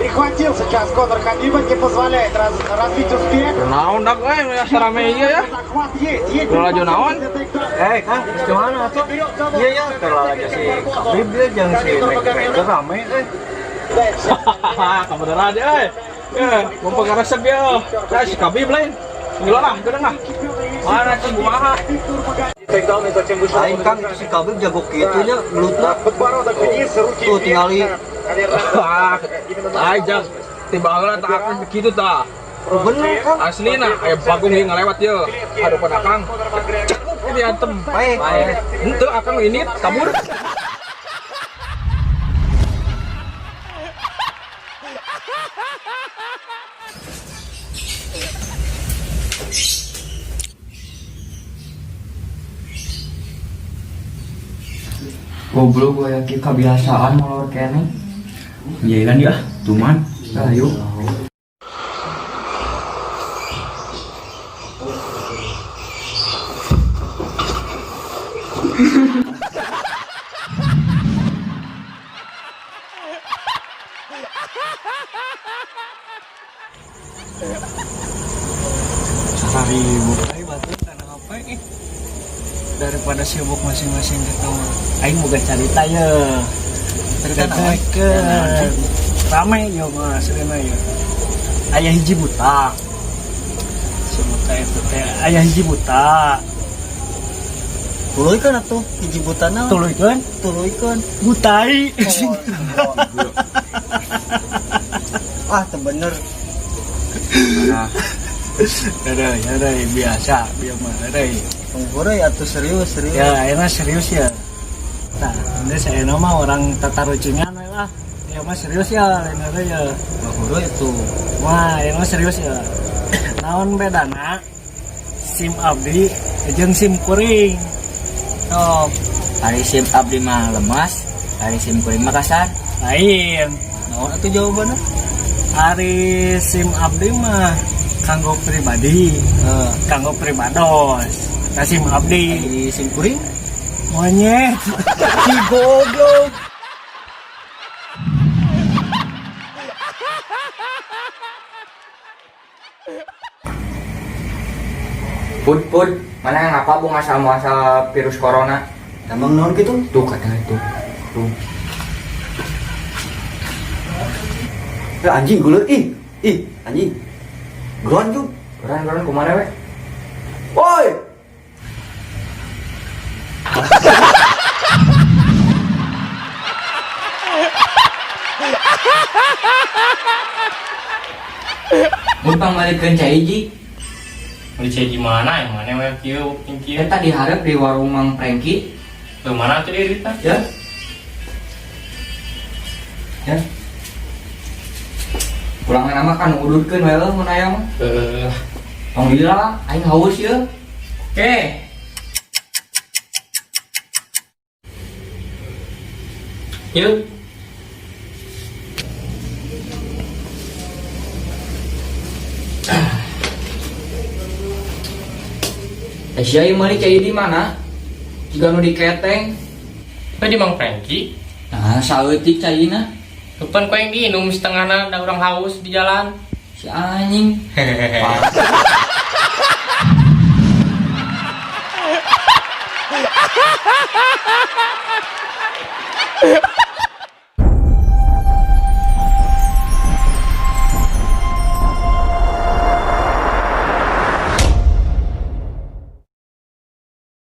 Перехватил сейчас Конор Хабибов, не позволяет развить успех. Naon dak ya sarame ieu ya. Захват есть. Ulah laju naon? Kang, gimana tuh? Iya ya, terlalu aja si Khabib dia jeung si McGregor rame Hahaha, kebenaran aja euy. Mau pengaresep ya. Si Khabib lain. Gila lah, geudeung lah. Mana tuh kumaha? Lain Kang, si Khabib jago kitu nya gelutna. Tuh tingali Aja timbangna tak akan begitu tah. bener Kang. Aslina aya bagong yang ngelewat ye. Hadapan akang. Cekuk diantem. Baik. Henteu akang ini kabur. Goblok gue yakin kebiasaan molor kene. Iya kan ya, tuman. Ayo. Hari bukai batu karena apa daripada sibuk masing-masing gitu aing boga carita ya terdekat rame ya mas sebenarnya ya ayah hiji buta si buta itu teh ayah hiji buta tuluy kan atuh hiji buta na tuluy kan butai ah teu bener ada biasa biar mah ada penggore atau serius ya enak serius ya nah ini saya nama orang tata rucingan lah ya mah serius ya lain ada ya penggore itu wah yang mah serius ya naon bedana SIM abdi jeung SIM kuring Oh, hari SIM abdi mah lemas, hari SIM kuring mah kasar. lain naon atuh jawabannya hari SIM abdi mah kanggo pribadi kanggo pribados SIM abdi Di SIM kuring monyet si goblok Put, mana yang apa bu masalah virus corona? emang naon gitu Tuh katanya itu. Tuh. ya anjing gula ih anjing geron tuh Keren kemana we? woi Mumpang balikin Caiji. Beli gimana yang mana we kieu kieu. Kita diharap di warung Mang Prengki. Tuh mana tuh dia Rita? Ya. Ya. Pulangan nama kan udurkeun we mun aya mah. Tong lila aing haus ya. Oke. Yuk. Sia ieu meuli cai di mana? Jika nu diketeng. Tadi Mang Franky. Nah, saeutik caina Depan kau yang diinum setengahna ada orang haus di jalan. si anjing. Hehehe.